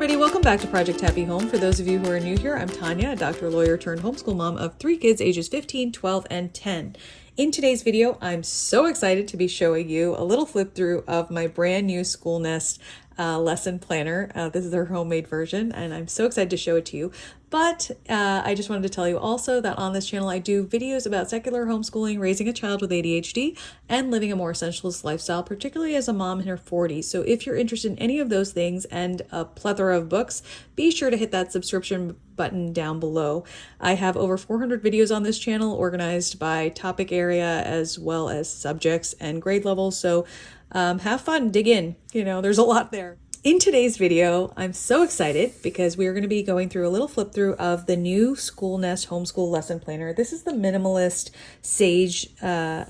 everybody, welcome back to Project Happy Home. For those of you who are new here, I'm Tanya, a doctor, lawyer turned homeschool mom of 3 kids ages 15, 12, and 10. In today's video, I'm so excited to be showing you a little flip through of my brand new Schoolnest lesson planner. This is their homemade version, and I'm so excited to show it to you. But I just wanted to tell you also that on this channel, I do videos about secular homeschooling, raising a child with ADHD, and living a more essentialist lifestyle, particularly as a mom in her 40s. So if you're interested in any of those things and a plethora of books, be sure to hit that subscription button down below. I have over 400 videos on this channel organized by topic area as well as subjects and grade levels. So have fun, dig in, there's a lot there. In today's video, I'm so excited because we are going to be going through a little flip through of the new Schoolnest homeschool lesson planner. This is the minimalist sage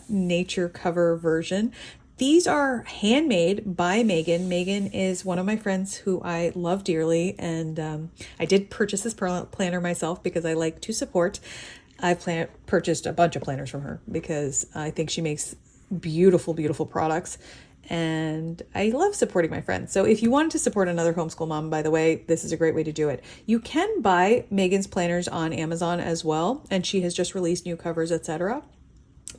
nature cover version. These are handmade by Megan. Megan is one of my friends who I love dearly, and I did purchase this planner myself because I like to support. I've purchased a bunch of planners from her because I think she makes beautiful, beautiful products. And I love supporting my friends. So if you wanted to support another homeschool mom, by the way, this is a great way to do it. You can buy Megan's planners on Amazon as well, and she has just released new covers, etc.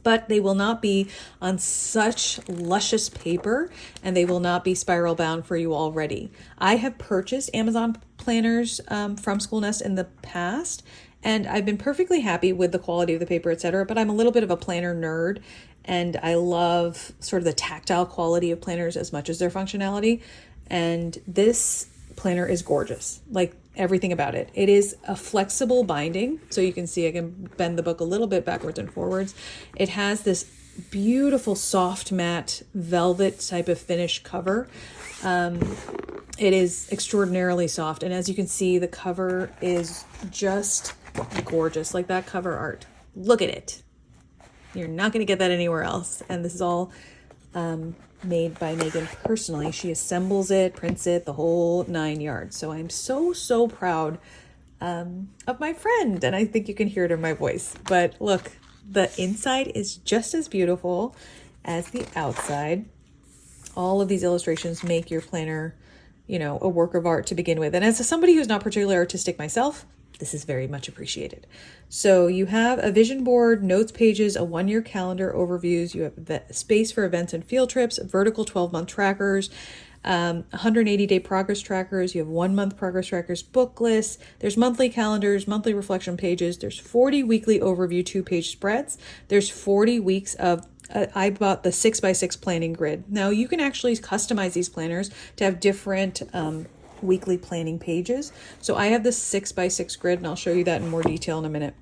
But they will not be on such luscious paper, and they will not be spiral bound for you already. I have purchased Amazon planners from Schoolnest in the past, and I've been perfectly happy with the quality of the paper, etc. But I'm a little bit of a planner nerd, and I love sort of the tactile quality of planners as much as their functionality. And this planner is gorgeous, like everything about it. It is a flexible binding. So you can see I can bend the book a little bit backwards and forwards. It has this beautiful soft matte velvet type of finish cover. It is extraordinarily soft. And as you can see, the cover is just gorgeous, like that cover art. Look at it. You're not going to get that anywhere else. And this is all made by Megan personally. She assembles it, prints it, the whole 9 yards. So I'm so proud of my friend. And I think you can hear it in my voice. But look, the inside is just as beautiful as the outside. All of these illustrations make your planner, a work of art to begin with. And as somebody who's not particularly artistic myself, this is very much appreciated. So you have a vision board, notes pages, a 1-year calendar overviews. You have space for events and field trips, vertical 12-month trackers, 180-day progress trackers. You have 1-month progress trackers, book lists. There's monthly calendars, monthly reflection pages. There's 40 weekly overview 2-page spreads. There's 40 weeks of I bought the 6x6 planning grid. Now you can actually customize these planners to have different weekly planning pages. So I have this 6x6 grid, and I'll show you that in more detail in a minute.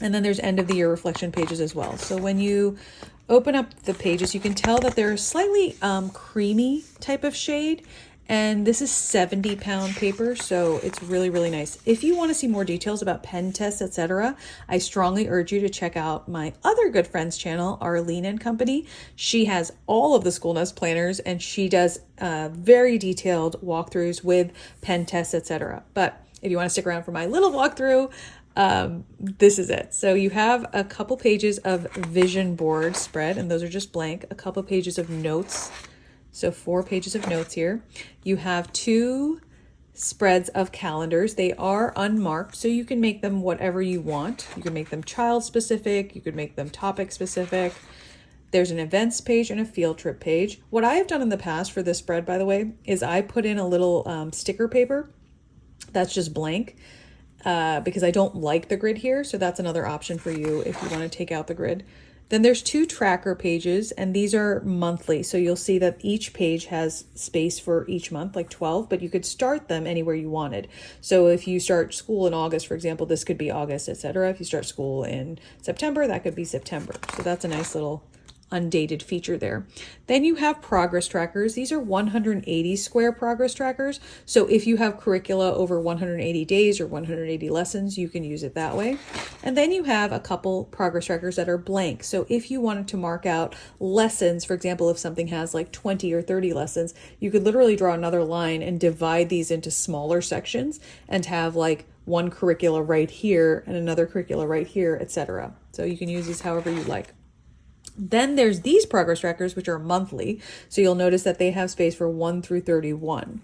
And then there's end of the year reflection pages as well. So when you open up the pages, you can tell that they're a slightly creamy type of shade. And this is 70-pound paper, so it's really, really nice. If you want to see more details about pen tests, etc., I strongly urge you to check out my other good friend's channel, Arlene and Company. She has all of the Schoolnest planners, and she does very detailed walkthroughs with pen tests, etc. But if you want to stick around for my little walkthrough, this is it. So you have a couple pages of vision board spread, and those are just blank, a couple pages of notes. So 4 pages of notes here. You have 2 spreads of calendars. They are unmarked, so you can make them whatever you want. You can make them child specific. You could make them topic specific. There's an events page and a field trip page. What I have done in the past for this spread, by the way, is I put in a little sticker paper that's just blank because I don't like the grid here. So that's another option for you if you want to take out the grid. Then there's 2 tracker pages, and these are monthly. So you'll see that each page has space for each month, like 12, but you could start them anywhere you wanted. So if you start school in August, for example, this could be August, etc. If you start school in September, that could be September. So that's a nice little undated feature there. Then you have progress trackers. These are 180 square progress trackers. So if you have curricula over 180 days or 180 lessons, you can use it that way. And then you have a couple progress trackers that are blank. So if you wanted to mark out lessons, for example, if something has like 20 or 30 lessons, you could literally draw another line and divide these into smaller sections and have like one curricula right here and another curricula right here, etc. So you can use these however you like. Then there's these progress trackers, which are monthly. So you'll notice that they have space for 1 through 31.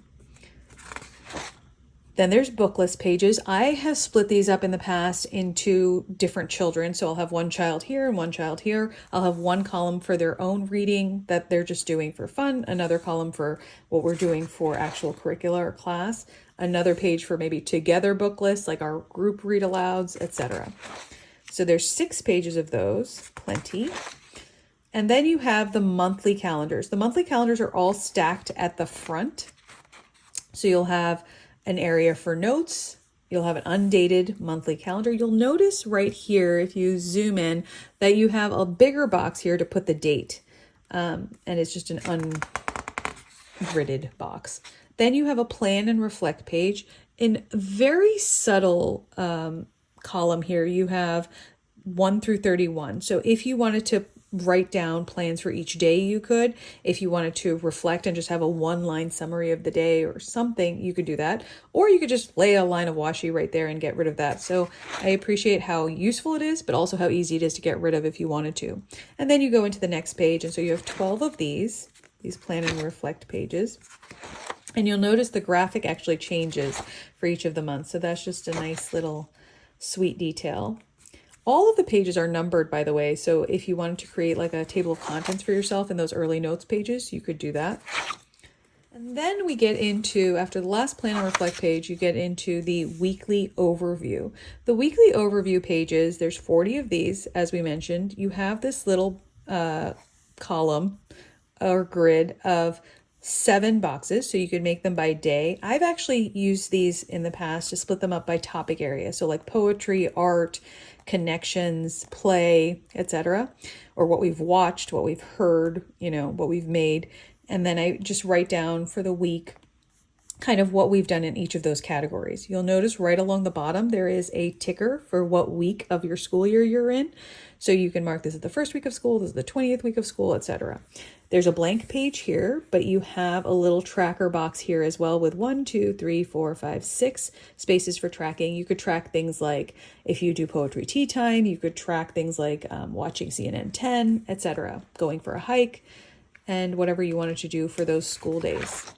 Then there's book list pages. I have split these up in the past into different children. So I'll have one child here and one child here. I'll have one column for their own reading that they're just doing for fun, another column for what we're doing for actual curricula or class, another page for maybe together book lists, like our group read alouds, etc. So there's 6 pages of those, plenty. And then you have the monthly calendars. The monthly calendars are all stacked at the front. So you'll have an area for notes. You'll have an undated monthly calendar. You'll notice right here, if you zoom in, that you have a bigger box here to put the date. And it's just an ungridded box. Then you have a plan and reflect page. In very subtle column here, you have 1 through 31. So if you wanted to write down plans for each day, you could. If you wanted to reflect and just have a 1-line summary of the day or something, you could do that. Or you could just lay a line of washi right there and get rid of that. So I appreciate how useful it is, but also how easy it is to get rid of if you wanted to. And then you go into the next page. And so you have 12 of these plan and reflect pages. And you'll notice the graphic actually changes for each of the months. So that's just a nice little sweet detail. All of the pages are numbered, by the way, so if you wanted to create like a table of contents for yourself in those early notes pages, you could do that. And then we get into, after the last plan and reflect page, you get into the weekly overview. The weekly overview pages, there's 40 of these, as we mentioned. You have this little column or grid of 7 boxes, so you could make them by day. I've actually used these in the past to split them up by topic area, so like poetry, art, connections, play, etc., or what we've watched, what we've heard, what we've made. And then I just write down for the week kind of what we've done in each of those categories. You'll notice right along the bottom there is a ticker for what week of your school year you're in. So you can mark this is the first week of school, this is the 20th week of school, etc. There's a blank page here, but you have a little tracker box here as well with 1, 2, 3, 4, 5, 6 spaces for tracking. You could track things like if you do poetry tea time, you could track things like watching CNN 10, etc., going for a hike, and whatever you wanted to do for those school days.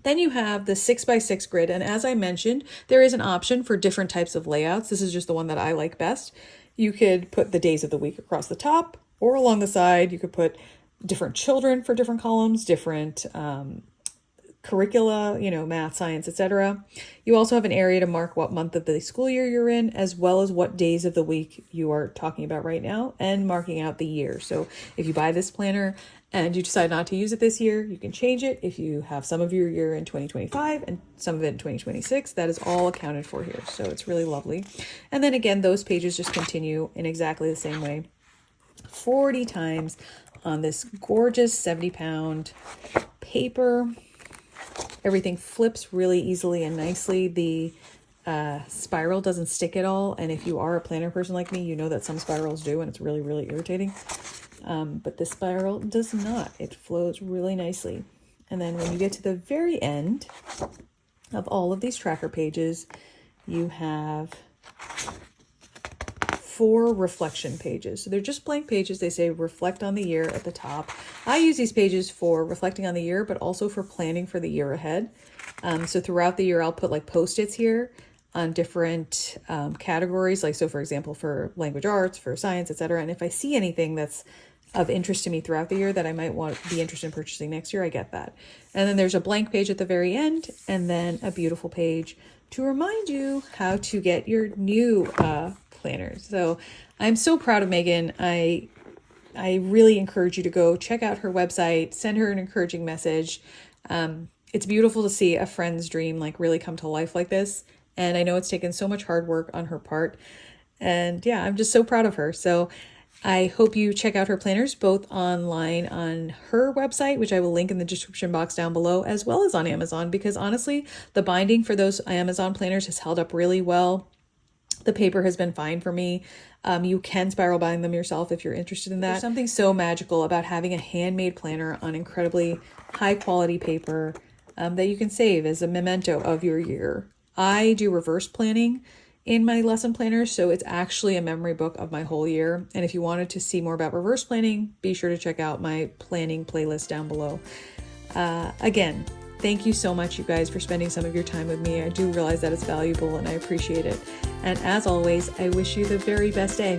Then you have the 6x6 grid, and as I mentioned, there is an option for different types of layouts. This is just the one that I like best. You could put the days of the week across the top or along the side. You could put different children for different columns, different curricula, math, science, etc. You also have an area to mark what month of the school year you're in, as well as what days of the week you are talking about right now, and marking out the year. So if you buy this planner and you decide not to use it this year, you can change it. If you have some of your year in 2025 and some of it in 2026, that is all accounted for here. So it's really lovely. And then again, those pages just continue in exactly the same way 40 times on this gorgeous 70-pound paper. Everything flips really easily and nicely. The spiral doesn't stick at all. And if you are a planner person like me, you know that some spirals do, and it's really, really irritating. But this spiral does not. It flows really nicely. And then when you get to the very end of all of these tracker pages, you have 4 reflection pages. So they're just blank pages. They say reflect on the year at the top. I use these pages for reflecting on the year, but also for planning for the year ahead. So throughout the year, I'll put like Post-its here on different categories. Like, so for example, for language arts, for science, etc. And if I see anything that's of interest to me throughout the year that I might be interested in purchasing next year, I get that. And then there's a blank page at the very end, and then a beautiful page to remind you how to get your new planners. So I'm so proud of Megan. I really encourage you to go check out her website, send her an encouraging message. It's beautiful to see a friend's dream like really come to life like this. And I know it's taken so much hard work on her part. And yeah, I'm just so proud of her. So I hope you check out her planners, both online on her website, which I will link in the description box down below, as well as on Amazon, because honestly, the binding for those Amazon planners has held up really well. The paper has been fine for me. You can spiral bind them yourself if you're interested in that. There's something so magical about having a handmade planner on incredibly high quality paper that you can save as a memento of your year. I do reverse planning in my lesson planners, so it's actually a memory book of my whole year. And if you wanted to see more about reverse planning, be sure to check out my planning playlist down below. Again, Thank you so much, you guys, for spending some of your time with me. I do realize that it's valuable and I appreciate it. And as always, I wish you the very best day.